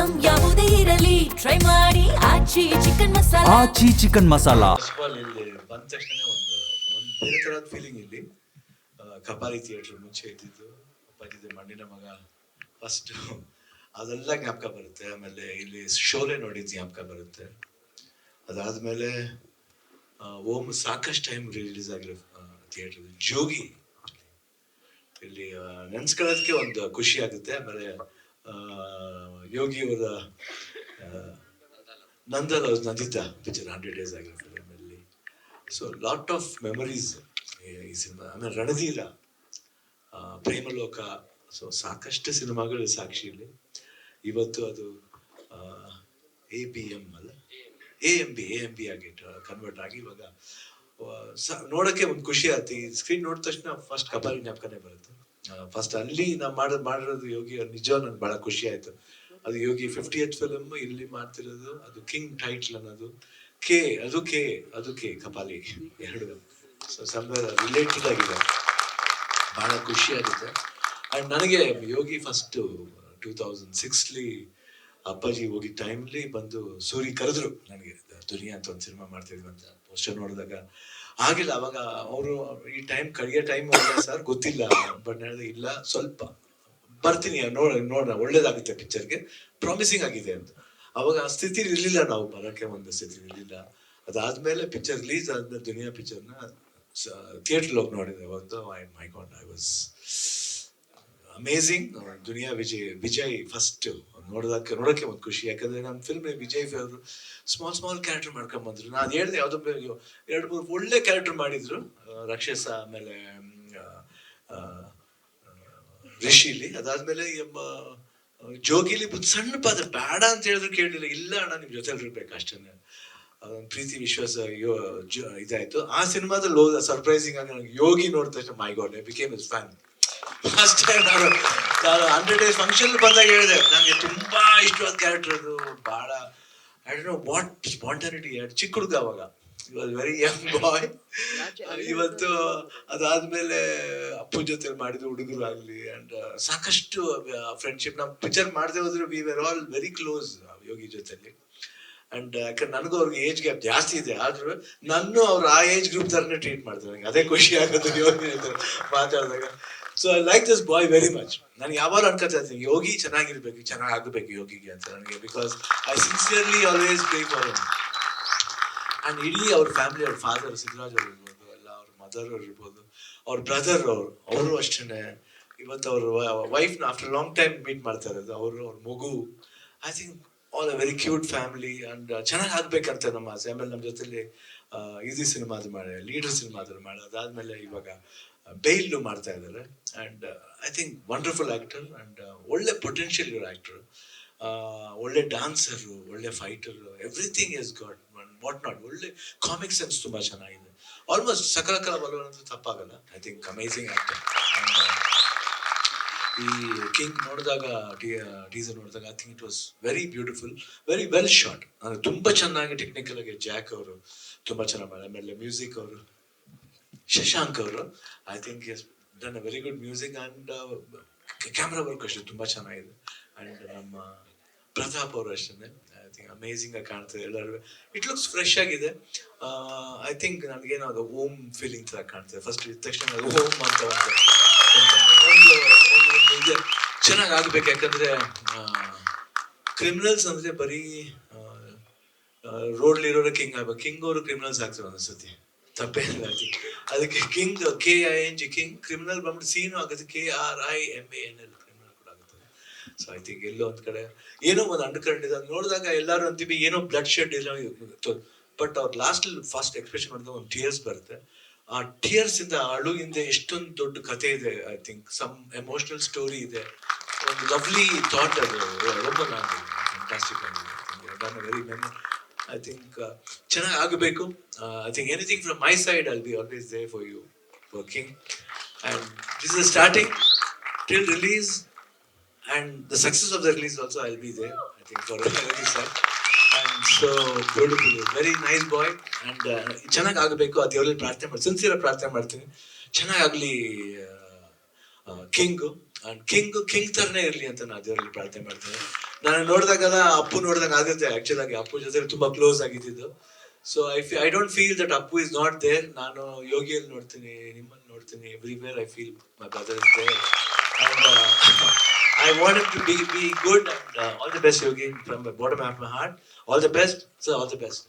Item ಯಾವುದೇ ಇರಲಿ try ಮಾಡಿ ಆಚಿ ಚಿಕನ್ ಮಸಾಲಾ. ಆಚಿ ಚಿಕನ್ ಮಸಾಲಾ ಇಲ್ಲಿ ಬಂದ ತಕ್ಷಣ ಒಂದು ಬೇರೆ ತರಹದ ಫೀಲಿಂಗ್ ಇಲ್ಲಿ. ಕಪಾಲಿ ಥಿಯೇಟರ್ ಮುಂಚೆ ಇದ್ದಿದ್ದು ಅಪ್ಪಾಜಿದೆ ಮಣ್ಣಿನ ಮಗ ಫಸ್ಟ್ ಅದೆಲ್ಲ ಜ್ಞಾಪಕ ಬರುತ್ತೆ. ಆಮೇಲೆ ಇಲ್ಲಿ ಶೋಲೆ ನೋಡಿದ ಜ್ಞಾಪಕ ಬರುತ್ತೆ. ಅದಾದ್ಮೇಲೆ ಓಮ್ ಸಾಕಷ್ಟು ಟೈಮ್ ರಿಲೀಸ್ ಆಗಿರೋ ಥಿಯೇಟರ್ ಜೋಗಿ ಇಲ್ಲಿ ನೆನ್ಸ್ಕೊಳ್ಳೋದಕ್ಕೆ ಒಂದು ಖುಷಿ ಆಗುತ್ತೆ. ಆಮೇಲೆ ಯೋಗಿ ಅವರ ನಂದಿತ ಪಿಕ್ಚರ್ 100 days ಆಗಿರೋ ಫಿಲಮಲ್ಲಿ. ಸೊ ಲಾಟ್ ಆಫ್ ಮೆಮರೀಸ್ ಈ ಸಿನಿಮಾ. ಆಮೇಲೆ ರಣಧೀರ, ಪ್ರೇಮಲೋಕ, ಸೊ ಸಾಕಷ್ಟು ಸಿನಿಮಾಗಳು ಸಾಕ್ಷಿ ಇಲ್ಲಿ. ಇವತ್ತು ಅದು ABM ಅಲ್ಲ AMB ಆಗಿ ಕನ್ವರ್ಟ್ ಆಗಿ ಇವಾಗ ನೋಡಕ್ಕೆ ಒಂದು ಖುಷಿ ಆಯ್ತು. ಈ ಸ್ಕ್ರೀನ್ ನೋಡಿದ ತಕ್ಷಣ ಫಸ್ಟ್ ಕಪಾಲಿ ಜ್ಞಾಪಕನೇ ಬರುತ್ತೆ. ಫಸ್ಟ್ ಅಲ್ಲಿ ನಾವು ಮಾಡಿರೋದು ಯೋಗಿ ನಿಜ ನನ್ಗೆ ಬಹಳ ಖುಷಿ ಆಯ್ತು. ಅದು ಯೋಗಿ 50th ಫಿಲಮ್ ಇಲ್ಲಿ ಮಾಡ್ತಿರೋದು. ಅದು ಕಿಂಗ್ ಟೈಟ್ಲ್ ಅನ್ನೋದು ಅದು ಕೆ ಕಪಾಲಿ ಎರಡು ಸಮ್ವೇರ್ ರಿಲೇಟೆಡ್ ಆಗಿದೆ. ಬಹಳ ಖುಷಿ ಆಗುತ್ತೆ. ಅಂಡ್ ನನಗೆ ಯೋಗಿ ಫಸ್ಟ್ 2006 ಅಪ್ಪಾಜಿ ಹೋಗಿ ಟೈಮ್ಲಿ ಬಂದು ಸೂರಿ ಕರೆದ್ರು ನನಗೆ, ದುನಿಯಾ ಅಂತ ಒಂದು ಸಿನಿಮಾ ಮಾಡ್ತಿದ್ವಿ ಅಂತ ಪೋಸ್ಟರ್ ನೋಡಿದಾಗ ಆಗಿಲ್ಲ. ಅವಾಗ ಅವರು ಈ ಟೈಮ್ ಕಡಿಯೋ ಟೈಮ್ ಸರ್ ಗೊತ್ತಿಲ್ಲ, ಬಟ್ ಹೇಳಿದೆ ಇಲ್ಲ ಸ್ವಲ್ಪ ಬರ್ತೀನಿ ನೋಡೋಣ ಒಳ್ಳೇದಾಗುತ್ತೆ ಪಿಕ್ಚರ್ಗೆ, ಪ್ರಾಮಿಸಿಂಗ್ ಆಗಿದೆ ಅಂತ. ಅವಾಗ ಆ ಸ್ಥಿತಿ ಇರ್ಲಿಲ್ಲ, ನಾವು ಬರೋಕ್ಕೆ ಒಂದು ಸ್ಥಿತಿ ಇರ್ಲಿಲ್ಲ. ಅದಾದ್ಮೇಲೆ ಪಿಕ್ಚರ್ ರಿಲೀಸ್ ಆದ್ಮೇಲೆ ದುನಿಯಾ ಪಿಕ್ಚರ್ನ ಥಿಯೇಟರ್ ಹೋಗಿ ನೋಡಿದೆ ಒಂದು. My god, I was amazing. Duniya Vijay first ನೋಡೋಕ್ಕೆ ಒಂದು ಖುಷಿ. ಯಾಕಂದ್ರೆ ನಮ್ಮ ಫಿಲ್ಮ್ ವಿಜಯ್ ಅವರು ಸ್ಮಾಲ್ ಕ್ಯಾರೆಕ್ಟರ್ ಮಾಡ್ಕೊಂಡ್ ಬಂದ್ರು. ನಾನು ಹೇಳಿದೆ ಯಾವುದೋ 2-3 ಒಳ್ಳೆ ಕ್ಯಾರೆಕ್ಟರ್ ಮಾಡಿದ್ರು, ರಾಕ್ಷಸ ಆಮೇಲೆ ರಿಷಿಲಿ. ಅದಾದ್ಮೇಲೆ ಜೋಗಿಲಿ ಸಣ್ಣ ಪಾತ್ರ ಬೇಡ ಅಂತ ಹೇಳಿದ್ರು ಕೇಳಲಿಲ್ಲ. ಇಲ್ಲ ಅಣ್ಣ ನಿಮ್ ಜೊತೆ ಇರ್ಬೇಕು ಅಷ್ಟೇನೆ. ಪ್ರೀತಿ ವಿಶ್ವಾಸ ಇದಾಯ್ತು. ಆ ಸಿನಿಮಾದಲ್ಲಿ ಹೋದ ಸರ್ಪ್ರೈಸಿಂಗ್ ಆಗಿ ನನಗೆ ಯೋಗಿ ನೋಡಿದ ತಕ್ಷಣ my god, I became his fan. First time ನಾನು 100 days ಫಂಕ್ಷನ್ ಬಂದಾಗ ಹೇಳಿದೆ ನನಗೆ ತುಂಬಾ ಇಷ್ಟವಾದ ಕ್ಯಾರೆಕ್ಟರ್ ಅದು. ಬಹಳ ಐ ಡೋಂಟ್ ನೋ ವಾಟ್ ಸ್ಪಾಂಟಾನಿಟಿ. ಚಿಕ್ಕ ಹುಡುಗ ಅವಾಗ, ವೆರಿ ಯಂಗ್ ಬಾಯ್. ಇವತ್ತು ಅದಾದ್ಮೇಲೆ ಅಪ್ಪು ಜೊತೆ ಮಾಡಿದ ಹುಡುಗರು ಆಗ್ಲಿ ಅಂಡ್ ಸಾಕಷ್ಟು ಫ್ರೆಂಡ್ಶಿಪ್. ನಾವು ಪಿಕ್ಚರ್ ಮಾಡದೆ ಹೋದ್ರೆ we were all very close Yogi ಜೊತೆಲಿ. ಅಂಡ್ ಯಾಕಂದ್ರೆ ನನಗೂ ಅವ್ರಿಗೆ ಏಜ್ ಗ್ಯಾಪ್ ಜಾಸ್ತಿ ಇದೆ, ಆದ್ರೂ ನಾನು ಅವ್ರು ಆ ಏಜ್ ಗ್ರೂಪ್ ತರನೇ ಟ್ರೀಟ್ ಮಾಡ್ತಾರೆ. ನನಗೆ ಅದೇ ಖುಷಿ ಆಗೋದು ಯೋಗಿ ಮಾತಾಡಿದಾಗ. So I like this boy very much. ನಾನು ಯಾವಾಗ ಅನ್ಕೋತಾ ಇರ್ತೀನಿ ಯೋಗಿ ಚೆನ್ನಾಗಿರ್ಬೇಕು, ಚೆನ್ನಾಗಿ ಆಗಬೇಕು ಯೋಗಿಗೆ ಅಂತ ನನಗೆ. Because I sincerely always pray for him. And ಇಡೀ ಅವ್ರ ಫ್ಯಾಮಿಲಿ, ಅವ್ರ ಫಾದರ್ ಸಿದ್ದರಾಜ್ ಅವ್ರು ಇರ್ಬೋದು, ಎಲ್ಲ ಅವ್ರ ಮದರ್ ಅವ್ರು ಇರ್ಬೋದು, ಅವ್ರ ಬ್ರದರ್ ಅವರು ಅಷ್ಟೇ. ಇವತ್ತು ಅವ್ರ ವೈಫ್ನ ಆಫ್ಟರ್ ಲಾಂಗ್ ಟೈಮ್ ಮೀಟ್ ಮಾಡ್ತಾ ಇರೋದು, ಅವ್ರ ಮಗು. I think all a very cute family. And ಚೆನ್ನಾಗಿ ಆಗ್ಬೇಕಂತ ನಮ್ಮ ಆಸೆ. ಆಮೇಲೆ ನಮ್ಮ ಜೊತೆಲಿ ಈಸಿ ಸಿನಿಮಾದ್ರು ಮಾಡಿ, ಲೀಡರ್ ಸಿನಿಮಾದ್ರು ಮಾಡಿ, ಅದಾದ್ಮೇಲೆ ಇವಾಗ ಬೇಲ್ ಮಾಡ್ತಾ ಇದ್ದಾರೆ. And I think wonderful actor and ಒಳ್ಳೆ ಪೊಟೆನ್ಷಿಯಲ್ ಇರೋ ಆಕ್ಟರ್, ಒಳ್ಳೆ ಡಾನ್ಸರು, ಒಳ್ಳೆ fighter, everything is god what not. ಒಳ್ಳೆ ಕಾಮಿಕ್ ಸೆನ್ಸ್ ತುಂಬಾ ಚೆನ್ನಾಗಿದೆ. ಆಲ್ಮೋಸ್ಟ್ ಸಕಲ ಕಲ ಬಲವಂತೂ ತಪ್ಪಾಗಲ್ಲ. I think amazing actor. ಈ ಕಿಂಗ್ ನೋಡಿದಾಗ ಟೀಸರ್ ನೋಡಿದಾಗ I think it was very beautiful, very well shot. ಅಂದ್ರೆ ತುಂಬಾ ಚೆನ್ನಾಗಿ ಟೆಕ್ನಿಕಲ್ ಆಗಿ ಜಾಕ್ ಅವರು ತುಂಬಾ ಚೆನ್ನಾಗಿ ಮಾಡಿ. ಆಮೇಲೆ ಮ್ಯೂಸಿಕ್ ಅವರು ಶಶಾಂಕ್ ಅವರು I think done a very good music. And camera work ಅಷ್ಟೇ ತುಂಬಾ ಚೆನ್ನಾಗಿದೆ. ಅಂಡ್ ನಮ್ಮ ಪ್ರತಾಪ್ ಅವರು ಅಷ್ಟೇ ಐ ಥಿಂಕ್ ಅಮೇಝಿಂಗ್ ಆಗಿ ಕಾಣ್ತದೆ ಎಲ್ಲರೂ. ಇಟ್ ಲುಕ್ಸ್ ಫ್ರೆಶ್ ಆಗಿದೆ. ಐ ಥಿಂಕ್ ನನಗೇನೋ ಅದು ಓಮ್ ಫೀಲಿಂಗ್ ತರ ಕಾಣ್ತದೆ. ಫಸ್ಟ್ ಇದ್ದ ತಕ್ಷಣ ಅದು ಓಮ್ ಅಂತ ಒಂದು ಇದೆ ಚೆನ್ನಾಗಿ ಆಗ್ಬೇಕು. ಯಾಕಂದ್ರೆ ಕ್ರಿಮಿನಲ್ಸ್ ಅಂದ್ರೆ ಬರೀ ರೋಡ್ಲಿ ಇರೋರ ಕಿಂಗ್ ಆಗ್ಬೇಕು. ಕಿಂಗ್ ಅವರು ಕ್ರಿಮಿನಲ್ಸ್ ಆಗ್ತಾರೆ ಒಂದ್ಸತಿ, ತಪ್ಪೇನಿಲ್ಲ. ಅದಕ್ಕೆ ಕಿಂಗ್ KING ಕಿಂಗ್, ಕ್ರಿಮಿನಲ್ ಬಂದ್ಬಿಟ್ಟು ಸೀನು ಆಗುತ್ತೆ KRIMANL ಕ್ರಿಮಿನಲ್ ಕೂಡ ಆಗುತ್ತದೆ. ಸೊ ಐ ಥಿಂಕ್ ಎಲ್ಲೋ ಒಂದ್ ಕಡೆ ಏನೋ ಒಂದು ಅಂಡರ್ಕರೆಂಟ್ ಇದೆ. ನೋಡಿದಾಗ ಎಲ್ಲರೂ ಅಂತೀವಿ ಏನೋ ಬ್ಲಡ್ ಶೆಡ್ ಇಲ್ಲ, ಬಟ್ ಅವ್ರ ಲಾಸ್ಟ್ ಫಸ್ಟ್ ಎಕ್ಸ್ಪ್ರೆಷನ್ ಮಾಡಿದಾಗ ಒಂದು ಟೀಯರ್ಸ್ ಬರುತ್ತೆ. ಆ ಟೀಯರ್ಸ್ ಇಂದ ಅಳು ಹಿಂದೆ ಎಷ್ಟೊಂದು ದೊಡ್ಡ ಕಥೆ ಇದೆ. I think some emotional story ಇದೆ. ಒಂದು ಲವ್ಲಿ ಥಾಟ್ ಅದು ಓಪನ್ ಆಗಿದೆ. ಫ್ಯಾಂಟಾಸ್ಟಿಕ್ ಆಗಿದೆ. ವೆರಿ ಐ ಥಿಂಕ್ ಚೆನ್ನಾಗಿ ಆಗಬೇಕು. I think anything from my side I'll be always there for you working. And this is starting till release and the success of the release also I'll be there, I think, for every side. And so beautiful, very nice boy. And ಚೆನ್ನಾಗಿ ಆಗಬೇಕು ಆ ದೇವರಲ್ಲಿ ಪ್ರಾರ್ಥನೆ ಮಾಡಿ, sincere ಪ್ರಾರ್ಥನೆ ಮಾಡ್ತೀನಿ ಚೆನ್ನಾಗಿ ಆಗಲಿ ಕಿಂಗ್. ಅಂಡ್ ಕಿಂಗ್ ತರನೇ ಇರಲಿ ಅಂತ ನಾನು ದೇವರಲ್ಲಿ ಪ್ರಾರ್ಥನೆ ಮಾಡ್ತೀನಿ. ನಾನು ನೋಡಿದಾಗೆಲ್ಲ ಅಪ್ಪು ನೋಡಿದಾಗ ಆಗುತ್ತೆ ಆಕ್ಚುಲ್ ಆಗಿ ಅಪ್ಪು ಜೊತೆ ತುಂಬಾ ಕ್ಲೋಸ್ ಆಗಿದ್ದು. So I don't feel that Appu is not there. ನಾನು ಯೋಗಿಯಲ್ಲಿ ನೋಡ್ತೀನಿ, ನಿಮ್ಮಲ್ಲಿ ನೋಡ್ತೀನಿ, everywhere I feel my brother is there. And I want him to be good and all the best, Yogi, from the bottom of my heart. All the best, sir, all the best.